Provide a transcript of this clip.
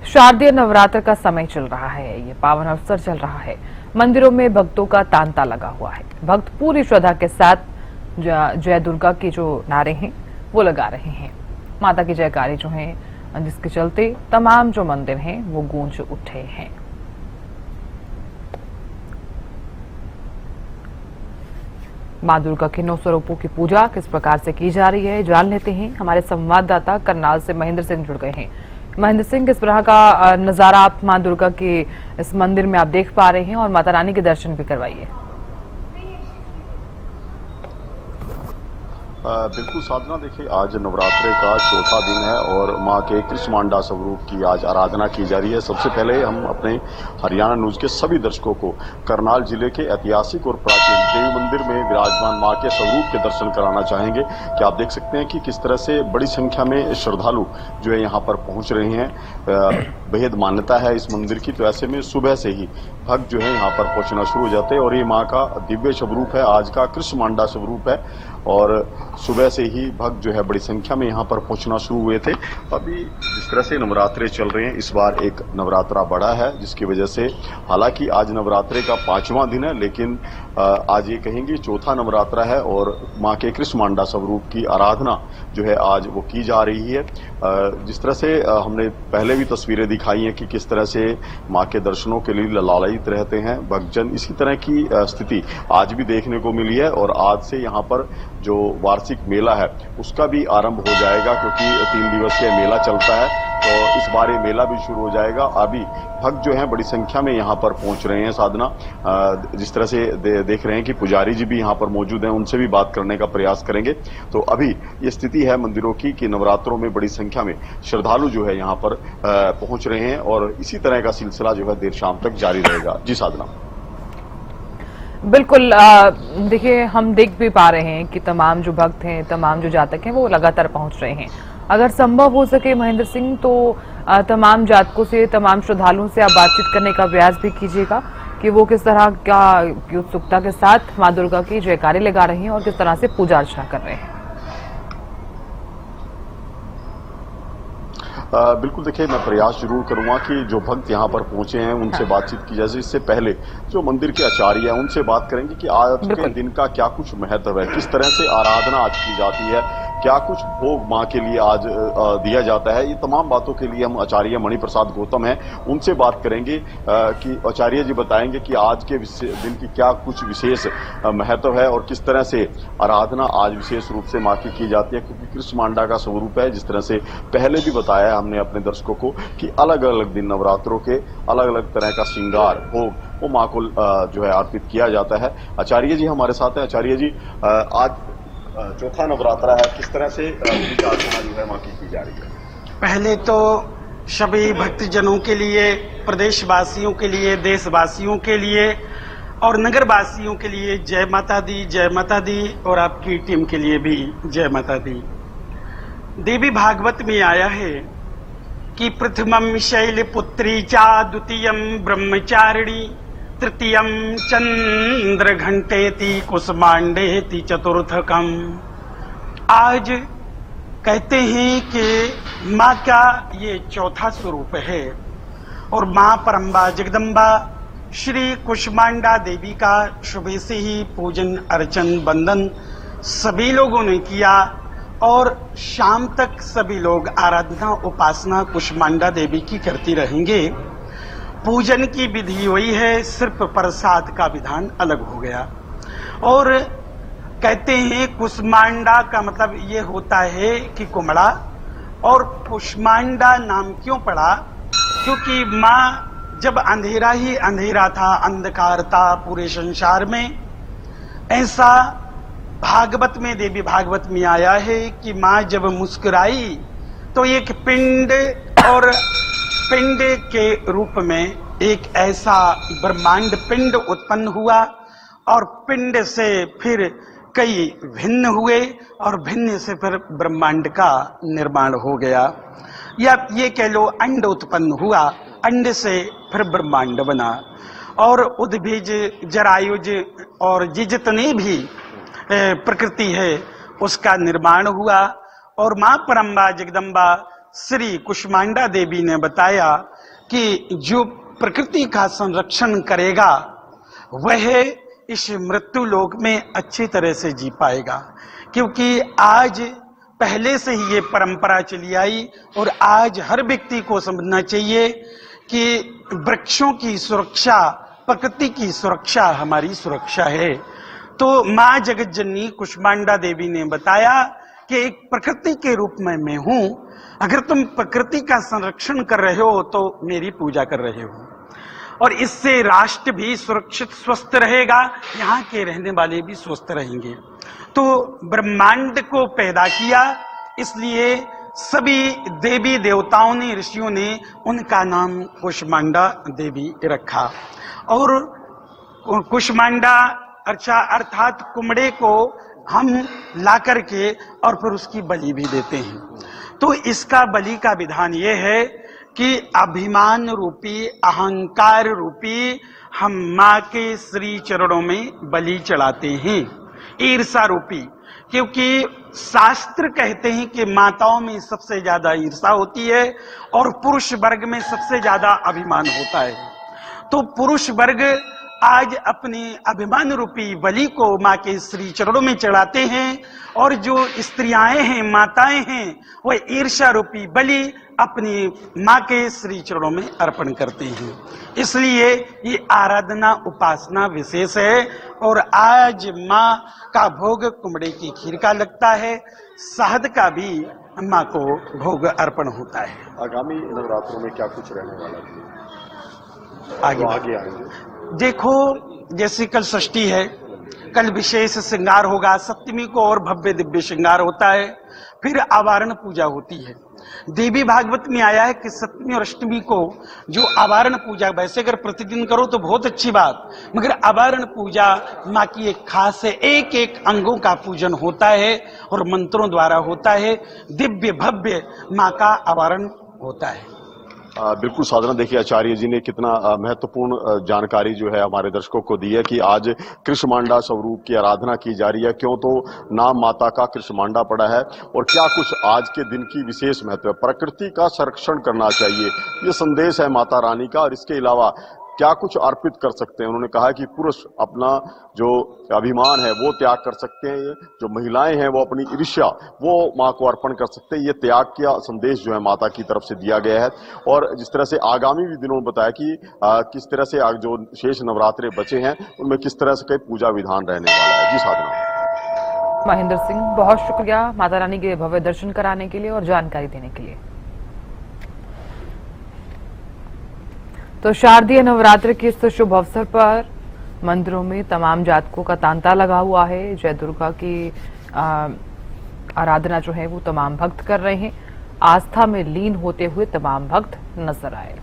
शारदीय नवरात्र का समय चल रहा है। ये पावन अवसर चल रहा है। मंदिरों में भक्तों का तांता लगा हुआ है। भक्त पूरी श्रद्धा के साथ जय दुर्गा के जो नारे हैं वो लगा रहे हैं। माता की जयकारी जो है, जिसके चलते तमाम जो मंदिर हैं वो गूंज उठे हैं। मां दुर्गा के 9 स्वरूपों की पूजा किस प्रकार से की जा रही है, जान लेते हैं। हमारे संवाददाता करनाल से महेंद्र सिंह जुड़ गए हैं। महेंद्र सिंह, किस तरह का नजारा आप मां दुर्गा के इस मंदिर में आप देख पा रहे हैं और माता रानी के दर्शन भी करवाइए। बिल्कुल साधना, देखिए आज नवरात्रे का चौथा दिन है और मां के कृष्मांडा स्वरूप की आज आराधना की जा रही है। सबसे पहले हम अपने हरियाणा न्यूज के सभी दर्शकों को करनाल जिले के ऐतिहासिक और प्राचीन देवी मंदिर में विराजमान मां के स्वरूप के दर्शन कराना चाहेंगे कि आप देख सकते हैं कि किस तरह से बड़ी संख्या में श्रद्धालु जो है यहाँ पर पहुंच रहे हैं। बेहद मान्यता है इस मंदिर की, तो ऐसे में सुबह से ही भक्त जो है यहाँ पर पहुंचना शुरू हो जाते हैं और ये मां का दिव्य स्वरूप है, आज का कृष्मांडा स्वरूप है और सुबह से ही भक्त जो है बड़ी संख्या में यहाँ पर पहुंचना शुरू हुए थे। अभी जिस तरह से नवरात्रे चल रहे हैं, इस बार एक नवरात्रा बढ़ा है जिसकी वजह से, हालांकि आज नवरात्रे का 5वां दिन है लेकिन आज ये कहेंगे चौथा नवरात्रा है और मां के कृष्मांडा स्वरूप की आराधना जो है आज वो की जा रही है। जिस तरह से हमने पहले भी तस्वीरें दिखाई हैं कि किस तरह से मां के दर्शनों के लिए लालायित रहते हैं भक्तजन, इसी तरह की स्थिति आज भी देखने को मिली है और आज से यहाँ पर जो वार्षिक मेला है उसका भी आरंभ हो जाएगा क्योंकि 3 दिवसीय मेला चलता है, तो इस बार ये मेला भी शुरू हो जाएगा। अभी भक्त जो हैं बड़ी संख्या में यहाँ पर पहुंच रहे हैं। साधना, जिस तरह से देख रहे हैं कि पुजारी जी भी यहाँ पर मौजूद हैं, उनसे भी बात करने का प्रयास करेंगे। तो अभी ये स्थिति है मंदिरों की कि नवरात्रों में बड़ी संख्या में श्रद्धालु जो है यहाँ पर पहुंच रहे हैं और इसी तरह का सिलसिला जो है देर शाम तक जारी रहेगा। जी साधना। बिल्कुल, देखिए हम देख भी पा रहे हैं कि तमाम जो भक्त हैं, तमाम जो जातक हैं वो लगातार पहुंच रहे हैं। अगर संभव हो सके महेंद्र सिंह, तो तमाम जातकों से, तमाम श्रद्धालुओं से आप बातचीत करने का प्रयास भी कीजिएगा कि वो किस तरह का उत्सुकता के साथ मां दुर्गा की जयकारी लगा रहे हैं और किस तरह से पूजा अर्चना कर रहे हैं। बिल्कुल, देखिए मैं प्रयास जरूर करूंगा कि जो भक्त यहाँ पर पहुंचे हैं उनसे बातचीत की जाए। इससे पहले जो मंदिर के आचार्य हैं उनसे बात करेंगे कि आज के दिन का क्या कुछ महत्व है, किस तरह से आराधना आज की जाती है, क्या कुछ भोग मां के लिए आज दिया जाता है। ये तमाम बातों के लिए हम आचार्य मणि प्रसाद गौतम हैं, उनसे बात करेंगे कि आचार्य जी बताएंगे कि आज के दिन की क्या कुछ विशेष महत्व है और किस तरह से आराधना आज विशेष रूप से मां की जाती है, क्योंकि कृष्मांडा का स्वरूप है। जिस तरह से पहले भी बताया हमने अपने दर्शकों को कि अलग अलग दिन नवरात्रों के अलग अलग तरह का श्रृंगार भोग वो मां को जो है अर्पित किया जाता है। आचार्य जी हमारे साथ हैं। आचार्य जी, आज चौथा नवरात्रा है, किस तरह से पूजा अर्चना जो है मां की जा रही है? पहले तो सभी भक्तजनों के लिए, प्रदेशवासियों के लिए, देशवासियों के लिए और नगरवासियों के लिए जय माता दी, जय माता दी, और आपकी टीम के लिए भी जय माता दी। देवी भागवत में आया है कि प्रथमम शैलपुत्री चा, द्वितीयम ब्रह्मचारिणी, तृतीयम चंद्र घंटेति, कुसुमांडेति, चतुर्थकम। आज कहते हैं कि माँ का ये चौथा स्वरूप है और माँ परम्बा जगदम्बा श्री कुसुमांडा देवी का सुबह से ही पूजन अर्चन वंदन सभी लोगों ने किया और शाम तक सभी लोग आराधना उपासना कुसुमांडा देवी की करती रहेंगे। पूजन की विधि वही है, सिर्फ प्रसाद का विधान अलग हो गया। और कहते हैं कुसुमांडा का मतलब ये होता है कि कुमड़ा, और कुसुमांडा नाम क्यों पड़ा? क्योंकि माँ जब अंधेरा ही अंधेरा था, अंधकार था पूरे संसार में, ऐसा भागवत में, देवी भागवत में आया है कि माँ जब मुस्कुराई तो एक पिंड, और पिंड के रूप में एक ऐसा ब्रह्मांड पिंड उत्पन्न हुआ और पिंड से फिर कई भिन्न हुए और भिन्न से फिर ब्रह्मांड का निर्माण हो गया। या ये कह लो अंड उत्पन्न हुआ, अंड से फिर ब्रह्मांड बना और उद्भिज जरायुज और जितने भी प्रकृति है उसका निर्माण हुआ। और माँ परम्बा जगदम्बा श्री कुष्मांडा देवी ने बताया कि जो प्रकृति का संरक्षण करेगा वह इस मृत्यु लोक में अच्छी तरह से जी पाएगा, क्योंकि आज पहले से ही ये परंपरा चली आई और आज हर व्यक्ति को समझना चाहिए कि वृक्षों की सुरक्षा, प्रकृति की सुरक्षा हमारी सुरक्षा है। तो माँ जगत जननी कुष्मांडा देवी ने बताया कि एक प्रकृति के रूप में मैं हूं, अगर तुम प्रकृति का संरक्षण कर रहे हो तो मेरी पूजा कर रहे हो, और इससे राष्ट्र भी सुरक्षित स्वस्थ रहेगा, यहाँ के रहने वाले भी स्वस्थ रहेंगे। तो ब्रह्मांड को पैदा किया, इसलिए सभी देवी देवताओं ने, ऋषियों ने उनका नाम कुष्मांडा देवी रखा। और कुष्मांडा अर्थात कुमड़े को हम ला करके और फिर उसकी बलि भी देते हैं। तो इसका बलि का विधान ये है कि अभिमान रूपी, अहंकार रूपी हम माँ के श्री चरणों में बलि चढ़ाते हैं, ईर्षा रूपी, क्योंकि शास्त्र कहते हैं कि माताओं में सबसे ज्यादा ईर्षा होती है और पुरुष वर्ग में सबसे ज्यादा अभिमान होता है। तो पुरुष वर्ग आज अपने अभिमान रूपी बलि को माँ के श्री चरणों में चढ़ाते हैं, और जो स्त्रियां हैं, माताएं हैं, वह ईर्ष्या रूपी बलि अपनी माँ के श्री चरणों में अर्पण करते हैं। इसलिए ये आराधना, उपासना विशेष है। और आज माँ का भोग कुमड़े की खीर का लगता है, शहद का भी माँ को भोग अर्पण होता है। आगामी नवरात्रों में क्या कुछ रहने वाला है? आगे आएंगे। देखो, जैसे कल षष्ठी है, कल विशेष श्रृंगार होगा, सप्तमी को और भव्य दिव्य श्रृंगार होता है, फिर आवारण पूजा होती है। देवी भागवत में आया है कि सप्तमी और अष्टमी को जो आवारण पूजा, वैसे अगर प्रतिदिन करो तो बहुत अच्छी बात, मगर आवारण पूजा माँ की एक खास है, एक एक अंगों का पूजन होता है और मंत्रों द्वारा होता है, दिव्य भव्य माँ का आवारण होता है। बिल्कुल साधना, देखिए आचार्य जी ने कितना महत्वपूर्ण जानकारी जो है हमारे दर्शकों को दी है कि आज कृष्मांडा स्वरूप की आराधना की जा रही है। क्यों? तो नाम माता का कृष्मांडा पड़ा है, और क्या कुछ आज के दिन की विशेष महत्व है। प्रकृति का संरक्षण करना चाहिए, ये संदेश है माता रानी का। और इसके अलावा क्या कुछ अर्पित कर सकते हैं? उन्होंने कहा कि पुरुष अपना जो अभिमान है वो त्याग कर सकते हैं, जो महिलाएं हैं वो अपनी ईर्ष्या वो माँ को अर्पण कर सकते हैं। ये त्याग का संदेश जो है माता की तरफ से दिया गया है। और जिस तरह से आगामी भी दिनों में बताया कि किस तरह से जो शेष नवरात्रे बचे हैं उनमें किस तरह से पूजा विधान रहने वाला है। जी साधना। महेंद्र सिंह, बहुत शुक्रिया माता रानी के भव्य दर्शन कराने के लिए और जानकारी देने के लिए। तो शारदीय नवरात्र के इस शुभ अवसर पर मंदिरों में तमाम जातकों का तांता लगा हुआ है। जय दुर्गा की आराधना जो है वो तमाम भक्त कर रहे हैं। आस्था में लीन होते हुए तमाम भक्त नजर आए।